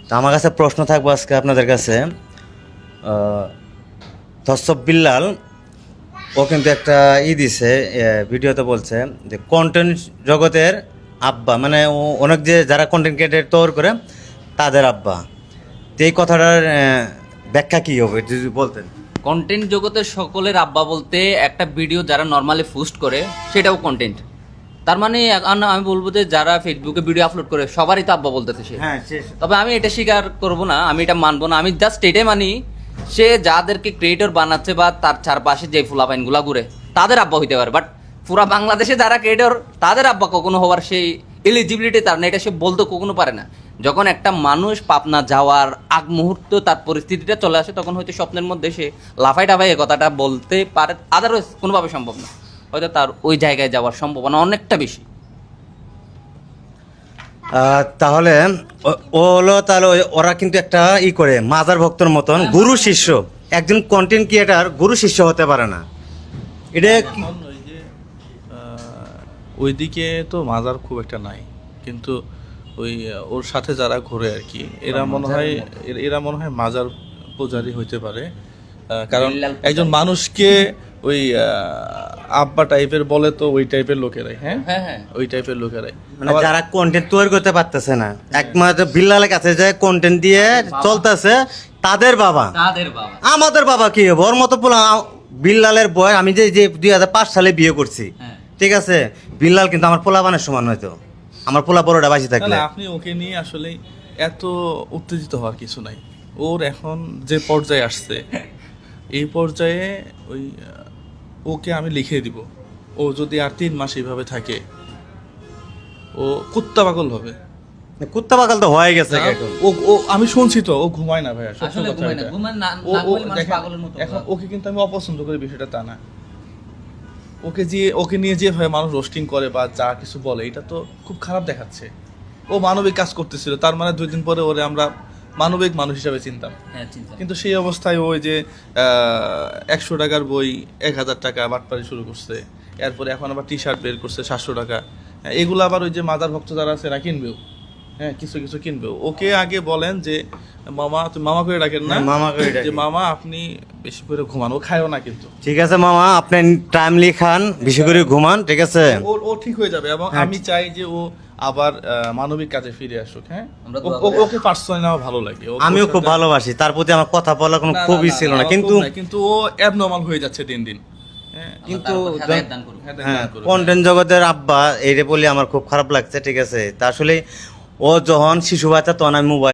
তো আমার কাছে প্রশ্ন থাকবো আজকে আপনাদের কাছে। তসব বিল্লাল ও কিন্তু একটা দিছে ভিডিওতে বলছে যে কন্টেন্ট জগতের আব্বা, মানে ও অনেক যে যারা কন্টেন্ট ক্রিয়েটর তৈরি করে তাদের আব্বা। তো এই কথাটার ব্যাখ্যা কী হবে যদি বলতেন। কন্টেন্ট জগতের সকলের আব্বা বলতে একটা ভিডিও যারা নর্মালি পোস্ট করে সেটাও কন্টেন্ট। তার মানে আমি বলবো যে যারা ফেসবুকে ভিডিও আপলোড করে সবারই তো আব্বা বলতেছে সে। হ্যাঁ, তবে আমি এটা স্বীকার করব না, আমি এটা মানবো না। আমি জাস্ট এটাই মানি সে যাদেরকে ক্রিয়েটর বানাচ্ছে বা তার চারপাশে যে ফুলাপাইনগুলা ঘুরে তাদের আব্বা হইতে পারে, বাট পুরা বাংলাদেশে যারা ক্রিয়েটর তাদের আব্বা কখনো হওয়ার সেই এলিজিবিলিটি তার না, এটা সে বলতে কখনো পারে না। যখন একটা মানুষ পাবনা যাওয়ার আগ মুহূর্ত তার পরিস্থিতিটা চলে আসে তখন হয়তো স্বপ্নের মধ্যে সে লাফাই টাফাই এ কথাটা বলতে পারে, আদারওয়াইজ কোনোভাবে সম্ভব না। হয়তো তার ওই জায়গায় যাওয়ার সম্ভাবনা অনেকটা বেশি। তাহলে তাহলে ওরা কিন্তু একটা করে মাজার ভক্তর মতন গুরু শিষ্য। একজন কন্টেন্ট ক্রিয়েটার গুরু শিষ্য হতে পারে না। এটা এখন ওই যে ওইদিকে তো মাজার খুব একটা নাই, কিন্তু ওই ওর সাথে যারা ঘুরে আর কি এরা মনে হয় মাজার পূজারি হইতে পারে। কারণ একজন মানুষকে ওই আব্বা টাইপের বলে তো ওই টাইপের লোকেরাই। হ্যাঁ, ওই টাইপের লোকেরাই, মানে যারা কন্টেন্ট তৈরি করতে পারতেছে না, একমাত্র বিল্লালের কাছে যে কন্টেন্ট দিয়ে চলতেছে তাদের বাবা। আমাদের বাবা কি হবে? ওর মতো পোলা বিল্লালের বয়স, আমি যে 2005 সালে বিয়ে করছি, ঠিক আছে, বিল্লাল কিন্তু আমার পোলা বানের সমান হয়তো, আমার পোলা বড়টা বাঁচি থাকলে। আপনি ওকে নিয়ে আসলে এত উত্তেজিত হওয়ার কিছু নাই। ওর এখন যে পর্যায়ে আসছে এই পর্যায়ে ওকে আমি লিখে দিব, ও যদি আর 3 মাস এইভাবে থাকে ও কুত্তা পাগল হবে। কুত্তা পাগল তো হয়ে গেছে। ও আমি শুনছি তো ও ঘুমায় না ভাইয়া, সত্যি আসলে কথা ঘুমায় না, এটা। ঘুমায় না, ও না ঘুমালে মানুষ দেখেন, পাগলের মতো এখন হয়। ওকে কিন্তু আমি অপছন্দ করি, বিষয়টা তা না। ওকে নিয়ে যেভাবে মানুষ রোস্টিং করে বা যা কিছু বলে এটা তো খুব খারাপ দেখাচ্ছে। ও মানবিক কাজ করতেছিল, তার মানে 2 দিন পরে ওরে আমরা মানবিক মানুষ হিসাবে চিনতাম। কিন্তু সেই অবস্থায় ওই যে 100 টাকার বই 1000 টাকা বাটপারি শুরু করছে, এরপরে এখন আবার টি-শার্ট বের করছে 700 টাকা। এগুলো আবার ওই যে মাদার ভক্ত যারা আছে এরা কিনবেও। হ্যাঁ, কিছু কিছু কিনবেও। ওকে আগে বলেন যে মামা, তুমি মামা করে ডাকেন না, মামা করে ডাকি। যে মামা আপনি বেশি করে ঘুমান, ও খায়ও না কিন্তু। ঠিক আছে মামা, আপনি টাইমলি খান, বেশি করে ঘুমান, ঠিক আছে। ও ঠিক হয়ে যাবে এবং আমি চাই যে ও আবার মানবিক কাজে ফিরে আসুক। হ্যাঁ, ওকে পার্সোনালি আমার ভালো লাগে, আমিও খুব ভালোবাসি, তার প্রতি আমার কথা বলার কোনো খুবই ছিল না, কিন্তু ও অ্যাবনর্মাল হয়ে যাচ্ছে দিন দিন। কিন্তু কন্টেন্ট জগতের আব্বা এইটা বলে আমার খুব খারাপ লাগছে, ঠিক আছে। তা আসলে ও যখন শিশু বাচ্চা তখন আমি মোবাইল